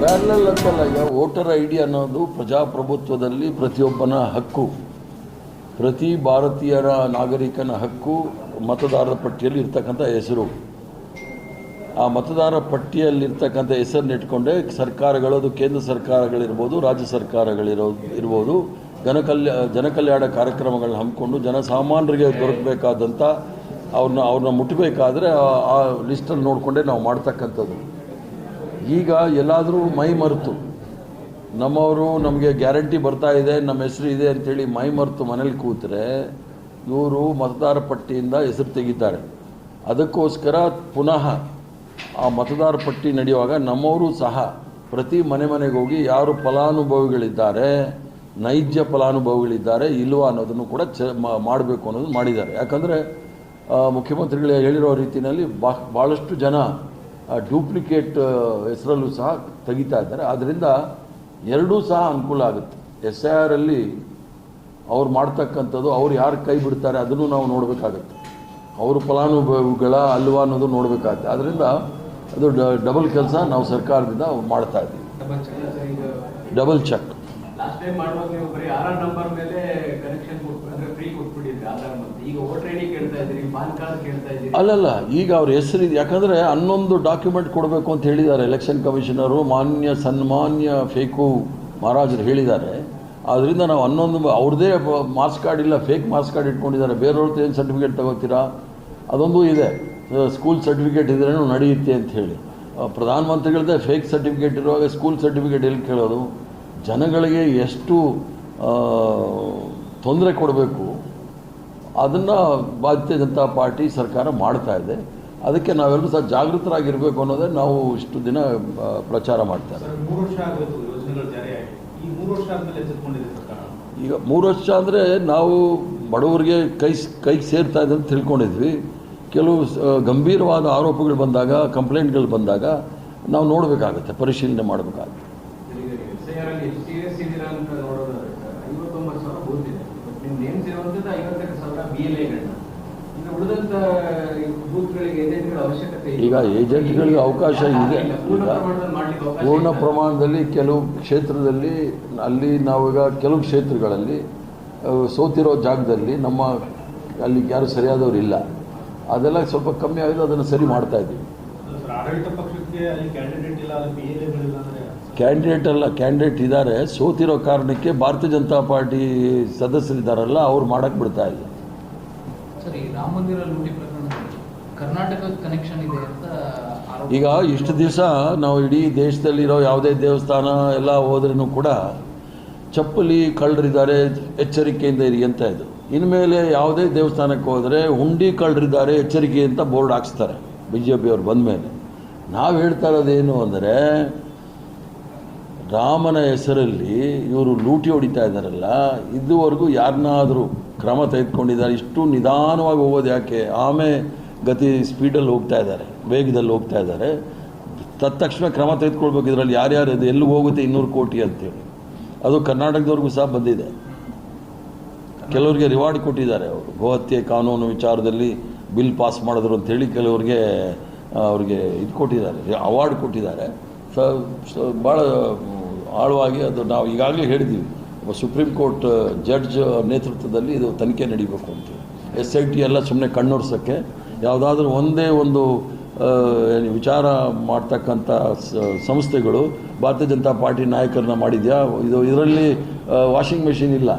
Parallel ಅಂತಲ್ಲ. ಈಗ voter I D ಅನ್ನೋದು ಪ್ರಜಾಪ್ರಭುತ್ವದಲ್ಲಿ ಪ್ರತಿಯೊಬ್ಬನ ಹಕ್ಕು, ಪ್ರತಿ ಭಾರತೀಯರ ನಾಗರಿಕನ ಹಕ್ಕು. ಮತದಾರರ ಪಟ್ಟಿಯಲ್ಲಿ ಇರ್ತಕ್ಕಂಥ ಹೆಸರು, ಆ ಮತದಾರರ ಪಟ್ಟಿಯಲ್ಲಿರ್ತಕ್ಕಂಥ ಹೆಸರನ್ನ ಇಟ್ಕೊಂಡೆ ಸರ್ಕಾರಗಳು, ಅದು ಕೇಂದ್ರ ಸರ್ಕಾರಗಳಿರ್ಬೋದು, ರಾಜ್ಯ ಸರ್ಕಾರಗಳಿರ್ಬೋದು, ಜನಕಲ್ಯಾಣ ಕಾರ್ಯಕ್ರಮಗಳನ್ನ ಹಮ್ಮಿಕೊಂಡು ಜನಸಾಮಾನ್ಯರಿಗೆ ದೊರಕಬೇಕಾದಂಥ ಅವ್ರನ್ನ ಮುಟ್ಟಬೇಕಾದ್ರೆ ಆ ಲಿಸ್ಟಲ್ಲಿ ನೋಡಿಕೊಂಡೇ ನಾವು ಮಾಡ್ತಕ್ಕಂಥದ್ದು. ಈಗ ಎಲ್ಲಾದರೂ ಮೈ ಮರೆತು ನಮ್ಮವರು ನಮಗೆ ಗ್ಯಾರಂಟಿ ಬರ್ತಾ ಇದೆ, ನಮ್ಮ ಹೆಸರು ಇದೆ ಅಂಥೇಳಿ ಮೈ ಮರೆತು ಮನೇಲಿ ಕೂತರೆ ಇವರು ಮತದಾರ ಪಟ್ಟಿಯಿಂದ ಹೆಸರು ತೆಗಿತಾರೆ. ಅದಕ್ಕೋಸ್ಕರ ಪುನಃ ಆ ಮತದಾರ ಪಟ್ಟಿ ನಡೆಯುವಾಗ ನಮ್ಮವರು ಸಹ ಪ್ರತಿ ಮನೆಗೆ ಹೋಗಿ ಯಾರು ಫಲಾನುಭವಿಗಳಿದ್ದಾರೆ, ನೈಜ ಫಲಾನುಭವಿಗಳಿದ್ದಾರೆ ಇಲ್ವಾ ಅನ್ನೋದನ್ನು ಕೂಡ ಮಾಡಬೇಕು ಅನ್ನೋದು ಮಾಡಿದ್ದಾರೆ. ಯಾಕಂದರೆ ಮುಖ್ಯಮಂತ್ರಿಗಳು ಹೇಳಿರೋ ರೀತಿಯಲ್ಲಿ ಭಾಳಷ್ಟು ಜನ ಡೂಪ್ಲಿಕೇಟ್ ಹೆಸರಲ್ಲೂ ಸಹ ತೆಗಿತಾ ಇದ್ದಾರೆ. ಆದ್ದರಿಂದ ಎರಡೂ ಸಹ ಅನುಕೂಲ ಆಗುತ್ತೆ. SIR ಅಲ್ಲಿ ಅವ್ರು ಮಾಡ್ತಕ್ಕಂಥದ್ದು, ಅವ್ರು ಯಾರು ಕೈ ಬಿಡ್ತಾರೆ ಅದನ್ನು ನಾವು ನೋಡಬೇಕಾಗತ್ತೆ, ಅವರು ಫಲಾನುಭವಿಗಳ ಅಲ್ವಾ ಅನ್ನೋದು ನೋಡಬೇಕಾಗುತ್ತೆ. ಆದ್ದರಿಂದ ಅದು ಡಬಲ್ ಕೆಲಸ ನಾವು ಸರ್ಕಾರದಿಂದ ಮಾಡ್ತಾ ಇದ್ದೀವಿ. ಡಬಲ್ ಚೆಕ್ ಅಲ್ಲಲ್ಲ, ಈಗ ಅವ್ರ ಹೆಸರಿದೆ. ಯಾಕಂದರೆ 11 ಡಾಕ್ಯುಮೆಂಟ್ ಕೊಡಬೇಕು ಅಂತ ಹೇಳಿದ್ದಾರೆ ಎಲೆಕ್ಷನ್ ಕಮಿಷನರು, ಸನ್ಮಾನ್ಯ ಫೇಕು ಮಹಾರಾಜರು ಹೇಳಿದ್ದಾರೆ. ಆದ್ದರಿಂದ ನಾವು 11 ಅವ್ರದ್ದೇ ಮಾರ್ಕ್ಸ್ ಕಾರ್ಡ್ ಇಲ್ಲ, ಫೇಕ್ ಮಾರ್ಕ್ಸ್ ಕಾರ್ಡ್ ಇಟ್ಕೊಂಡಿದ್ದಾರೆ. ಬೇರೆಯವ್ರದ್ದು ಏನು ಸರ್ಟಿಫಿಕೇಟ್ ತಗೋತೀರಾ? ಅದೊಂದು ಇದೆ, ಸ್ಕೂಲ್ ಸರ್ಟಿಫಿಕೇಟ್ ಇದ್ರೇನು ನಡೆಯುತ್ತೆ ಅಂತ ಹೇಳಿ. ಪ್ರಧಾನಮಂತ್ರಿಗಳದ್ದೇ ಫೇಕ್ ಸರ್ಟಿಫಿಕೇಟ್ ಇರುವಾಗ ಸ್ಕೂಲ್ ಸರ್ಟಿಫಿಕೇಟ್ ಎಲ್ಲಿ ಕೇಳೋದು? ಜನಗಳಿಗೆ ಎಷ್ಟು ತೊಂದರೆ ಕೊಡಬೇಕು ಅದನ್ನು ಭಾರತೀಯ ಜನತಾ ಪಾರ್ಟಿ ಸರ್ಕಾರ ಮಾಡ್ತಾ ಇದೆ. ಅದಕ್ಕೆ ನಾವೆಲ್ಲರೂ ಸಹ ಜಾಗೃತರಾಗಿರಬೇಕು ಅನ್ನೋದೇ ನಾವು ಇಷ್ಟು ದಿನ ಪ್ರಚಾರ ಮಾಡ್ತಾರೆ. ಈಗ 3 ವರ್ಷ ಅಂದರೆ ನಾವು ಬಡವರಿಗೆ ಕೈಗೆ ಸೇರ್ತಾ ಇದೆ ಅಂತ ತಿಳ್ಕೊಂಡಿದ್ವಿ. ಕೆಲವು ಗಂಭೀರವಾದ ಆರೋಪಗಳು ಬಂದಾಗ, ಕಂಪ್ಲೇಂಟ್ಗಳು ಬಂದಾಗ ನಾವು ನೋಡಬೇಕಾಗತ್ತೆ, ಪರಿಶೀಲನೆ ಮಾಡಬೇಕಾಗುತ್ತೆ. ಈಗ ಏಜೆಂಟ್ಗಳಿಗೆ ಅವಕಾಶ ಇದೆ. ಈಗ ಪೂರ್ಣ ಪ್ರಮಾಣದಲ್ಲಿ ಕೆಲವು ಕ್ಷೇತ್ರದಲ್ಲಿ ಅಲ್ಲಿ ನಾವೀಗ ಕೆಲವು ಕ್ಷೇತ್ರಗಳಲ್ಲಿ ಸೋತಿರೋ ಜಾಗದಲ್ಲಿ ಅಲ್ಲಿ ಯಾರು ಸರಿಯಾದವರು ಇಲ್ಲ, ಅದೆಲ್ಲ ಸ್ವಲ್ಪ ಕಮ್ಮಿ ಆಗಿದೆ, ಅದನ್ನು ಸರಿ ಮಾಡ್ತಾ ಇದ್ದೀವಿ. ಕ್ಯಾಂಡಿಡೇಟ್ ಇದ್ದಾರೆ, ಸೋತಿರೋ ಕಾರಣಕ್ಕೆ ಭಾರತೀಯ ಜನತಾ ಪಾರ್ಟಿ ಸದಸ್ಯರಿದ್ದಾರಲ್ಲ ಅವ್ರು ಮಾಡಕ್ಕೆ ಬಿಡ್ತಾ ಇಲ್ಲ. ರಾಮ ಮಂದಿರ ಲೂಟಿ ಪ್ರಕರಣದಲ್ಲಿ ಕರ್ನಾಟಕ ಕನೆಕ್ಷನ್ ಇದೆ ಅಂತ ಈಗ ಇಷ್ಟು ದಿವಸ ನಾವು ಇಡೀ ದೇಶದಲ್ಲಿರೋ ಯಾವುದೇ ದೇವಸ್ಥಾನ ಎಲ್ಲ ಹೋದ್ರೂ ಕೂಡ ಚಪ್ಪಲಿ ಕಳ್ಳರಿದ್ದಾರೆ, ಎಚ್ಚರಿಕೆಯಿಂದ ಇರಿ ಅಂತ ಇದು. ಇನ್ಮೇಲೆ ಯಾವುದೇ ದೇವಸ್ಥಾನಕ್ಕೆ ಹೋದರೆ ಹುಂಡಿ ಕಳ್ಳರಿದ್ದಾರೆ, ಎಚ್ಚರಿಕೆ ಅಂತ ಬೋರ್ಡ್ ಹಾಕ್ಸ್ತಾರೆ BJP ಅವ್ರು ಬಂದ ಮೇಲೆ. ನಾವು ಹೇಳ್ತಾ ಇರೋದೇನು ಅಂದರೆ, ರಾಮನ ಹೆಸರಲ್ಲಿ ಇವರು ಲೂಟಿ ಹೊಡಿತಾ ಇದ್ದಾರಲ್ಲ, ಇದುವರೆಗೂ ಯಾರನ್ನಾದರೂ ಕ್ರಮ ತೆಗೆದುಕೊಂಡಿದ್ದಾರೆ? ಇಷ್ಟು ನಿಧಾನವಾಗಿ ಹೋಗೋದು ಯಾಕೆ? ಗತಿ ಸ್ಪೀಡಲ್ಲಿ ಹೋಗ್ತಾ ಇದ್ದಾರೆ, ವೇಗದಲ್ಲಿ ಹೋಗ್ತಾ ಇದ್ದಾರೆ. ತಕ್ಷಣ ಕ್ರಮ ತೆಗೆದುಕೊಳ್ಬೇಕು. ಇದರಲ್ಲಿ ಯಾರ್ಯಾರು ಇದು ಎಲ್ಲಿಗೆ ಹೋಗುತ್ತೆ 200 ಕೋಟಿ ಅಂತೇಳಿ, ಅದು ಕರ್ನಾಟಕದವ್ರಿಗೂ ಸಹ ಬಂದಿದೆ. ಕೆಲವರಿಗೆ ರಿವಾರ್ಡ್ ಕೊಟ್ಟಿದ್ದಾರೆ, ಅವರು ಗೋಹತ್ಯೆ ಕಾನೂನು ವಿಚಾರದಲ್ಲಿ ಬಿಲ್ ಪಾಸ್ ಮಾಡಿದ್ರು ಅಂಥೇಳಿ ಕೆಲವರಿಗೆ ಅವ್ರಿಗೆ ಇದು ಕೊಟ್ಟಿದ್ದಾರೆ, ಅವಾರ್ಡ್ ಕೊಟ್ಟಿದ್ದಾರೆ. ಭಾಳ ಆಳವಾಗಿ ಅದು ನಾವು ಈಗಾಗಲೇ ಹೇಳಿದ್ದೀವಿ. ಸುಪ್ರೀಂ ಕೋರ್ಟ್ ಜಡ್ಜ್ ನೇತೃತ್ವದಲ್ಲಿ ಇದು ತನಿಖೆ ನಡೀಬೇಕು ಅಂತೇಳಿ. SIT ಎಲ್ಲ ಸುಮ್ಮನೆ ಕಣ್ಣೊರ್ಸೋಕ್ಕೆ, ಯಾವುದಾದ್ರೂ ಒಂದೇ ಒಂದು ವಿಚಾರ ಮಾಡ್ತಕ್ಕಂಥ ಸಂಸ್ಥೆಗಳು ಭಾರತೀಯ ಜನತಾ ಪಾರ್ಟಿ ನಾಯಕರನ್ನ ಮಾಡಿದ್ಯಾ? ಇದರಲ್ಲಿ ವಾಷಿಂಗ್ ಮೆಷಿನ್ ಇಲ್ಲ,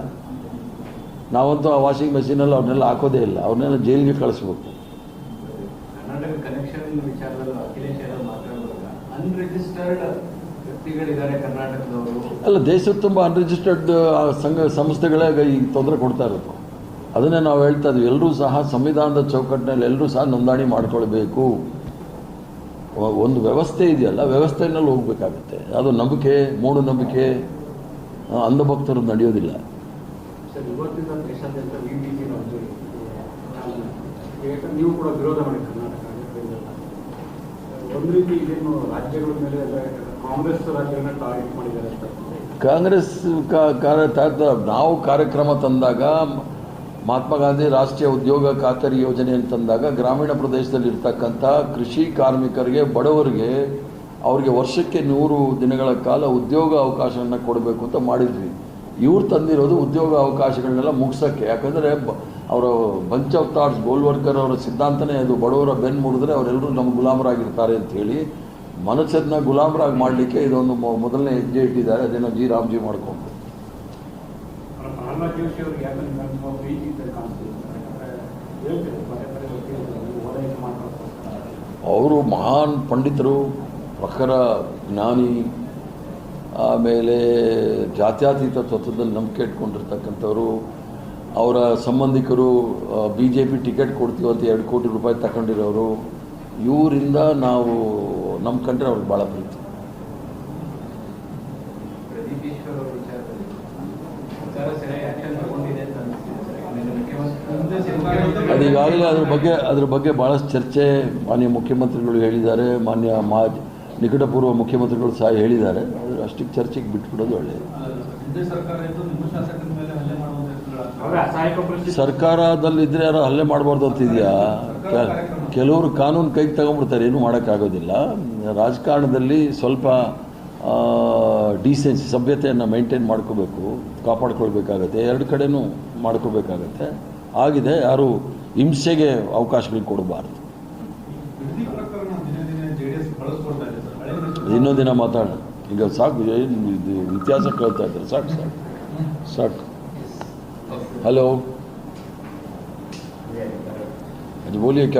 ನಾವಂತೂ ಆ ವಾಷಿಂಗ್ ಮೆಷಿನಲ್ಲಿ ಅವ್ರನ್ನೆಲ್ಲ ಹಾಕೋದೇ ಇಲ್ಲ, ಅವ್ರನ್ನೆಲ್ಲ ಜೈಲಿಗೆ ಕಳಿಸ್ಬೇಕು. ಅಲ್ಲ, ದೇಶದ ತುಂಬ ಅನ್ರಿಜಿಸ್ಟರ್ಡ್ ಸಂಸ್ಥೆಗಳೇ ಈ ತೊಂದರೆ ಕೊಡ್ತಾ ಇರೋದು. ಅದನ್ನೇ ನಾವು ಹೇಳ್ತಾ ಇದ್ವಿ, ಎಲ್ಲರೂ ಸಹ ಸಂವಿಧಾನದ ಚೌಕಟ್ಟಿನಲ್ಲಿ ಎಲ್ಲರೂ ಸಹ ನೋಂದಣಿ ಮಾಡ್ಕೊಳ್ಬೇಕು. ಒಂದು ವ್ಯವಸ್ಥೆ ಇದೆಯಲ್ಲ, ವ್ಯವಸ್ಥೆಯಲ್ಲಿ ಹೋಗಬೇಕಾಗುತ್ತೆ. ಅದು ನಂಬಿಕೆ, ಮೂಢನಂಬಿಕೆ, ಅಂಧಭಕ್ತರು ನಡೆಯೋದಿಲ್ಲ. ನೀವು ಕೂಡ ವಿರೋಧ ಮಾಡಿ ಕರ್ನಾಟಕ ಒಂದು ರೀತಿ ಇದೇನು ರಾಜ್ಯಗಳ ಮೇಲೆ ಕಾಂಗ್ರೆಸ್ ರಾಜ್ಯಗಳನ್ನ ಟಾರ್ಗೆಟ್ ಮಾಡಿದ್ದಾರೆ ಅಂತ. ಕಾಂಗ್ರೆಸ್ ನಾವು ಕಾರ್ಯಕ್ರಮ ತಂದಾಗ ಮಹಾತ್ಮ ಗಾಂಧಿ ರಾಷ್ಟ್ರೀಯ ಉದ್ಯೋಗ ಖಾತರಿ ಯೋಜನೆ ಅಂತಂದಾಗ ಗ್ರಾಮೀಣ ಪ್ರದೇಶದಲ್ಲಿ ಇರ್ತಕ್ಕಂಥ ಕೃಷಿ ಕಾರ್ಮಿಕರಿಗೆ, ಬಡವರಿಗೆ ಅವ್ರಿಗೆ ವರ್ಷಕ್ಕೆ 100 ದಿನಗಳ ಕಾಲ ಉದ್ಯೋಗ ಅವಕಾಶವನ್ನು ಕೊಡಬೇಕು ಅಂತ ಮಾಡಿದ್ವಿ. ಇವ್ರು ತಂದಿರೋದು ಉದ್ಯೋಗ ಅವಕಾಶಗಳನ್ನೆಲ್ಲ ಮುಗಿಸೋಕ್ಕೆ. ಯಾಕಂದರೆ ಅವರ ಬಂಚ್ ಆಫ್ ಥಾಟ್ಸ್, ಗೋಲ್ವರ್ಕರ್ ಅವರ ಸಿದ್ಧಾಂತನೇ ಅದು, ಬಡವರ ಬೆನ್ನು ಮುರಿದ್ರೆ ಅವರೆಲ್ಲರೂ ನಮ್ಮ ಗುಲಾಮರಾಗಿರ್ತಾರೆ ಅಂಥೇಳಿ ಮನಸ್ಸನ್ನ ಗುಲಾಮರಾಗಿ ಮಾಡಲಿಕ್ಕೆ ಇದೊಂದು ಮೊದಲನೇ ಹೆಜ್ಜೆ ಇಟ್ಟಿದ್ದಾರೆ. ಅದೇನೋ ಜಿ ರಾಮ್ಜಿ ಮಾಡ್ಕೊಂಡು. ಪ್ರಹ್ಲಾದ್ ಜೋಶಿ ಅವ್ರಿಗೆ ಯಾಕಂದ್ರೆ ನಮ್ಮ ಪ್ರೀತಿ ಅಂತ ಕಾಣಿಸ್ತಿದೆ. ಹೇಳ್ತಾರೆ ಪದೇ ಪದೇ ಗೊತ್ತಿಲ್ಲ ಓದೈಕೆ ಮಾಡ್ತಾರೆ. ಅವರು ಮಹಾನ್ ಪಂಡಿತರು, ಪ್ರಖರ ಜ್ಞಾನಿ, ಆಮೇಲೆ ಜಾತ್ಯತೀತ ತತ್ವದಲ್ಲಿ ನಂಬಿಕೆ ಇಟ್ಕೊಂಡಿರ್ತಕ್ಕಂಥವ್ರು. ಅವರ ಸಂಬಂಧಿಕರು BJP ಟಿಕೆಟ್ ಕೊಡ್ತೀವಿ ಅಂತ 2 ಕೋಟಿ ರೂಪಾಯಿ ತಗೊಂಡಿರೋರು. ಇವರಿಂದ ನಾವು ನಮ್ಮ ಕಂಡ್ರೆ ಅವ್ರಿಗೆ ಭಾಳ ಪ್ರೀತಿ. ಪ್ರದೀಪ್ ಈಶ್ವರ್ ಅವರ ವಿಚಾರದಲ್ಲಿ ಸರ್ಕಾರ ಸರಿಯಾಗಿ ಆಕ್ಷನ್ ತಗೊಂಡಿದೆ ಅಂತ ಅನಿಸ್ತಿದೆ. ಅದು ಈಗಾಗಲೇ ಅದ್ರ ಬಗ್ಗೆ ಭಾಳಷ್ಟು ಚರ್ಚೆ ಮಾನ್ಯ ಮುಖ್ಯಮಂತ್ರಿಗಳು ಹೇಳಿದ್ದಾರೆ, ನಿಕಟಪೂರ್ವ ಮುಖ್ಯಮಂತ್ರಿಗಳು ಸಹ ಹೇಳಿದ್ದಾರೆ. ಆದರೆ ಅಷ್ಟಕ್ಕೆ ಚರ್ಚೆಗೆ ಬಿಟ್ಬಿಡೋದು ಒಳ್ಳೆಯದು. ಸರ್ಕಾರದಲ್ಲಿದ್ದರೆ ಯಾರೋ ಹಲ್ಲೆ ಮಾಡಬಾರ್ದು ಅಂತಿದೆಯಾ? ಕೆಲವರು ಕಾನೂನು ಕೈಗೆ ತಗೊಂಡ್ಬಿಡ್ತಾರೆ, ಏನೂ ಮಾಡೋಕ್ಕಾಗೋದಿಲ್ಲ. ರಾಜಕಾರಣದಲ್ಲಿ ಸ್ವಲ್ಪ ಡೀಸೆನ್ಸಿ, ಸಭ್ಯತೆಯನ್ನು ಮೇಂಟೈನ್ ಮಾಡ್ಕೋಬೇಕು, ಕಾಪಾಡ್ಕೊಳ್ಬೇಕಾಗತ್ತೆ. 2 ಕಡೆನೂ ಮಾಡ್ಕೋಬೇಕಾಗತ್ತೆ. ಆಗಿದೆ, ಯಾರು ಹಿಂಸೆಗೆ ಅವಕಾಶಗಳು ಕೊಡಬಾರ್ದು. ಇನ್ನೊಂದು ದಿನ ಮಾತಾಡೋಣ. ಈಗ ಸಾಕು, ಇದು ಇತಿಹಾಸ ಕೇಳ್ತಾ ಇದ್ದಾರೆ. ಸಾಕು. हेलो, बोलिए क्या